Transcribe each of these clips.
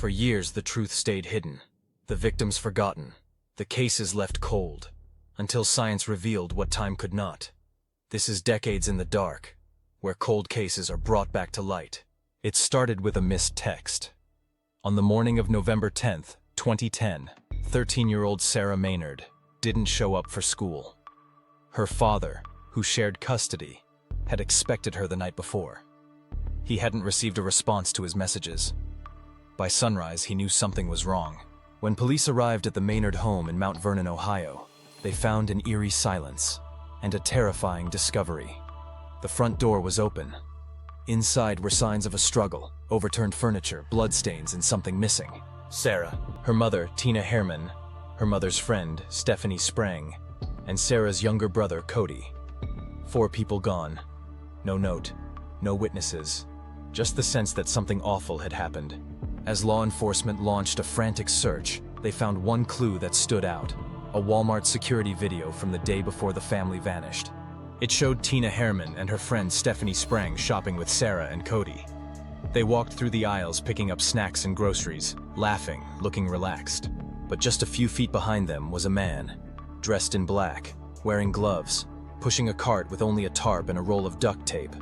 For years, the truth stayed hidden, the victims forgotten, the cases left cold, until science revealed what time could not. This is decades in the dark, where cold cases are brought back to light. It started with a missed text. On the morning of November 10th, 2010, 13-year-old Sarah Maynard didn't show up for school. Her father, who shared custody, had expected her the night before. He hadn't received a response to his messages. By sunrise, he knew something was wrong. When police arrived at the Maynard home in Mount Vernon, Ohio, they found an eerie silence and a terrifying discovery. The front door was open. Inside were signs of a struggle, overturned furniture, bloodstains, and something missing. Sarah, her mother, Tina Herman, her mother's friend, Stephanie Sprang, and Sarah's younger brother, Cody. 4 people gone. No note, no witnesses, just the sense that something awful had happened. As law enforcement launched a frantic search, they found one clue that stood out: a Walmart security video from the day before the family vanished. It showed Tina Herman and her friend Stephanie Sprang shopping with Sarah and Cody. They walked through the aisles picking up snacks and groceries, laughing, looking relaxed. But just a few feet behind them was a man, dressed in black, wearing gloves, pushing a cart with only a tarp and a roll of duct tape.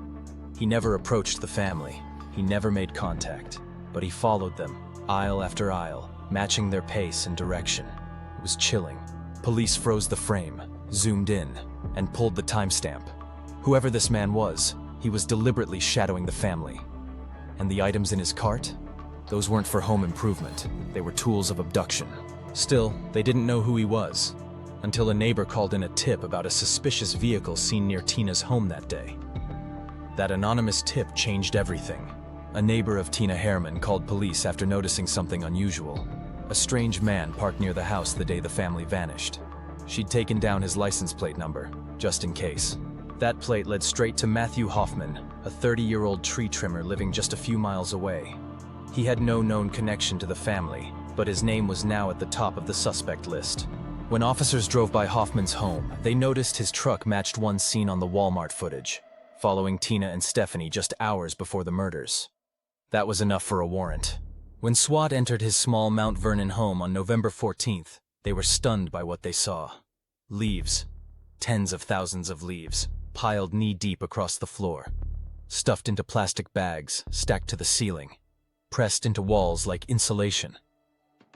He never approached the family. He never made contact. But he followed them, aisle after aisle, matching their pace and direction. It was chilling. Police froze the frame, zoomed in, and pulled the timestamp. Whoever this man was, he was deliberately shadowing the family. And the items in his cart? Those weren't for home improvement. They were tools of abduction. Still, they didn't know who he was, until a neighbor called in a tip about a suspicious vehicle seen near Tina's home that day. That anonymous tip changed everything. A neighbor of Tina Herman called police after noticing something unusual. A strange man parked near the house the day the family vanished. She'd taken down his license plate number, just in case. That plate led straight to Matthew Hoffman, a 30-year-old tree trimmer living just a few miles away. He had no known connection to the family, but his name was now at the top of the suspect list. When officers drove by Hoffman's home, they noticed his truck matched one seen on the Walmart footage, following Tina and Stephanie just hours before the murders. That was enough for a warrant. When SWAT entered his small Mount Vernon home on November 14th, they were stunned by what they saw. Leaves. Tens of thousands of leaves, piled knee-deep across the floor. Stuffed into plastic bags, stacked to the ceiling. Pressed into walls like insulation.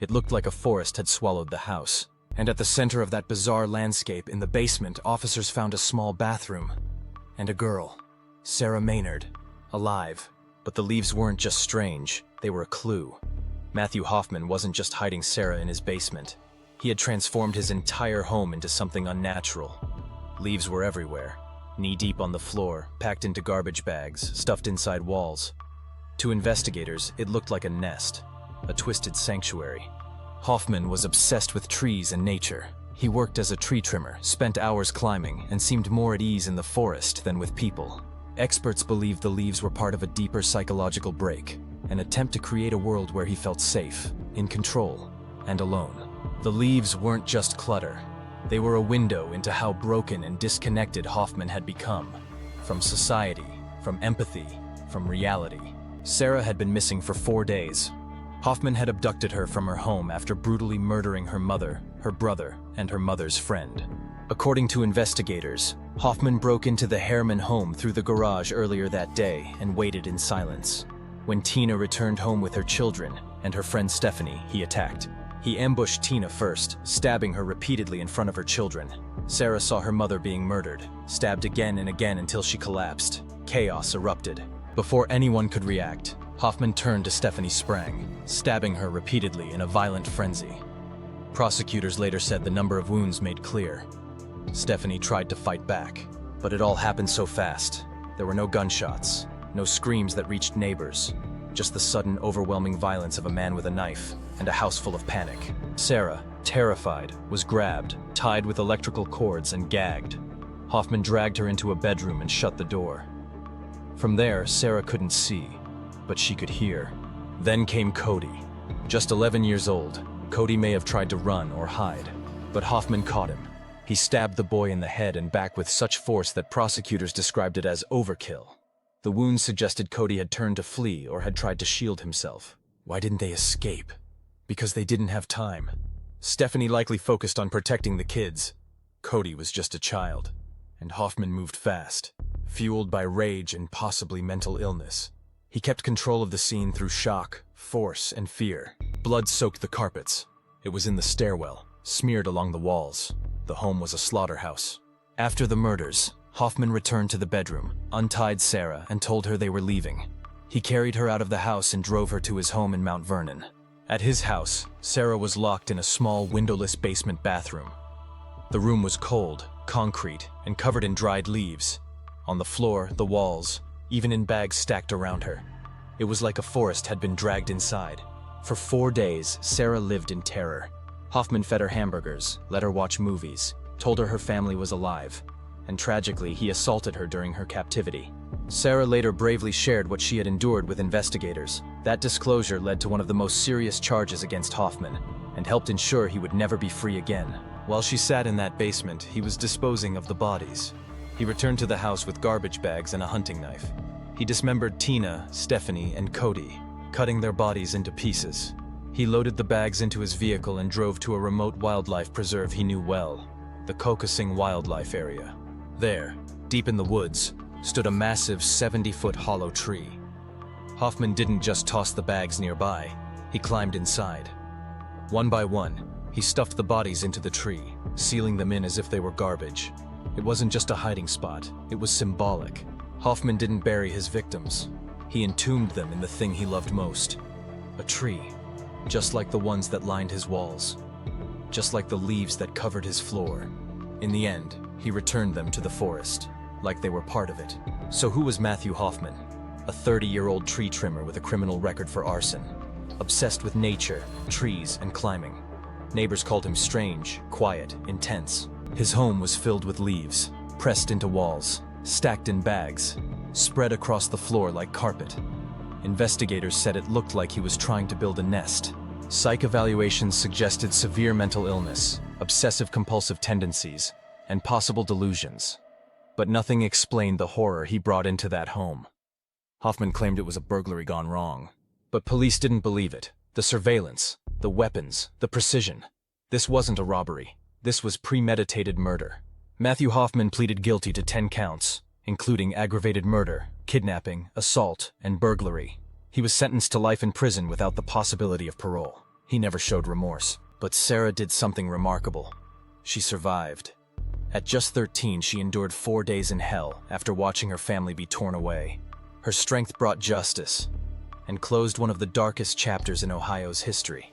It looked like a forest had swallowed the house. And at the center of that bizarre landscape, in the basement, officers found a small bathroom. And a girl, Sarah Maynard, alive. But the leaves weren't just strange, they were a clue. Matthew Hoffman wasn't just hiding Sarah in his basement. He had transformed his entire home into something unnatural. Leaves were everywhere, knee-deep on the floor, packed into garbage bags, stuffed inside walls. To investigators, it looked like a nest, a twisted sanctuary. Hoffman was obsessed with trees and nature. He worked as a tree trimmer, spent hours climbing, and seemed more at ease in the forest than with people. Experts believe the leaves were part of a deeper psychological break, an attempt to create a world where he felt safe, in control, and alone. The leaves weren't just clutter. They were a window into how broken and disconnected Hoffman had become. From society, from empathy, from reality. Sarah had been missing for 4 days. Hoffman had abducted her from her home after brutally murdering her mother, her brother, and her mother's friend. According to investigators, Hoffman broke into the Herman home through the garage earlier that day and waited in silence. When Tina returned home with her children and her friend Stephanie, he attacked. He ambushed Tina first, stabbing her repeatedly in front of her children. Sarah saw her mother being murdered, stabbed again and again until she collapsed. Chaos erupted. Before anyone could react, Hoffman turned to Stephanie Sprang, stabbing her repeatedly in a violent frenzy. Prosecutors later said the number of wounds made clear. Stephanie tried to fight back, but it all happened so fast. There were no gunshots, no screams that reached neighbors, just the sudden, overwhelming violence of a man with a knife and a house full of panic. Sarah, terrified, was grabbed, tied with electrical cords, and gagged. Hoffman dragged her into a bedroom and shut the door. From there, Sarah couldn't see, but she could hear. Then came Cody. Just 11 years old, Cody may have tried to run or hide, but Hoffman caught him. He stabbed the boy in the head and back with such force that prosecutors described it as overkill. The wounds suggested Cody had turned to flee or had tried to shield himself. Why didn't they escape? Because they didn't have time. Stephanie likely focused on protecting the kids. Cody was just a child. And Hoffman moved fast, fueled by rage and possibly mental illness. He kept control of the scene through shock, force, and fear. Blood soaked the carpets. It was in the stairwell, smeared along the walls. The home was a slaughterhouse. After the murders, Hoffman returned to the bedroom, untied Sarah, and told her they were leaving. He carried her out of the house and drove her to his home in Mount Vernon. At his house, Sarah was locked in a small, windowless basement bathroom. The room was cold, concrete, and covered in dried leaves. On the floor, the walls, even in bags stacked around her. It was like a forest had been dragged inside. For 4 days, Sarah lived in terror. Hoffman fed her hamburgers, let her watch movies, told her family was alive, and tragically, he assaulted her during her captivity. Sarah later bravely shared what she had endured with investigators. That disclosure led to one of the most serious charges against Hoffman, and helped ensure he would never be free again. While she sat in that basement, he was disposing of the bodies. He returned to the house with garbage bags and a hunting knife. He dismembered Tina, Stephanie, and Cody, cutting their bodies into pieces. He loaded the bags into his vehicle and drove to a remote wildlife preserve he knew well, the Kokosing Wildlife Area. There, deep in the woods, stood a massive 70-foot hollow tree. Hoffman didn't just toss the bags nearby, he climbed inside. One by one, he stuffed the bodies into the tree, sealing them in as if they were garbage. It wasn't just a hiding spot, it was symbolic. Hoffman didn't bury his victims. He entombed them in the thing he loved most. A tree, just like the ones that lined his walls. Just like the leaves that covered his floor. In the end, he returned them to the forest, like they were part of it. So who was Matthew Hoffman? A 30-year-old tree trimmer with a criminal record for arson. Obsessed with nature, trees, and climbing. Neighbors called him strange, quiet, intense. His home was filled with leaves, pressed into walls, stacked in bags, spread across the floor like carpet. Investigators said it looked like he was trying to build a nest. Psych evaluations suggested severe mental illness, obsessive-compulsive tendencies, and possible delusions. But nothing explained the horror he brought into that home. Hoffman claimed it was a burglary gone wrong. But police didn't believe it. The surveillance, the weapons, the precision. This wasn't a robbery. This was premeditated murder. Matthew Hoffman pleaded guilty to 10 counts, including aggravated murder, kidnapping, assault, and burglary. He was sentenced to life in prison without the possibility of parole. He never showed remorse. But Sarah did something remarkable. She survived. At just 13, she endured 4 days in hell after watching her family be torn away. Her strength brought justice and closed one of the darkest chapters in Ohio's history.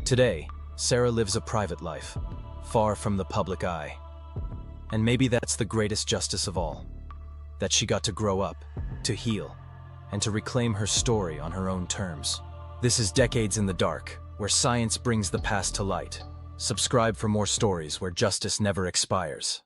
Today, Sarah lives a private life, far from the public eye. And maybe that's the greatest justice of all, that she got to grow up, to heal, and to reclaim her story on her own terms. This is Decades in the Dark, where science brings the past to light. Subscribe for more stories where justice never expires.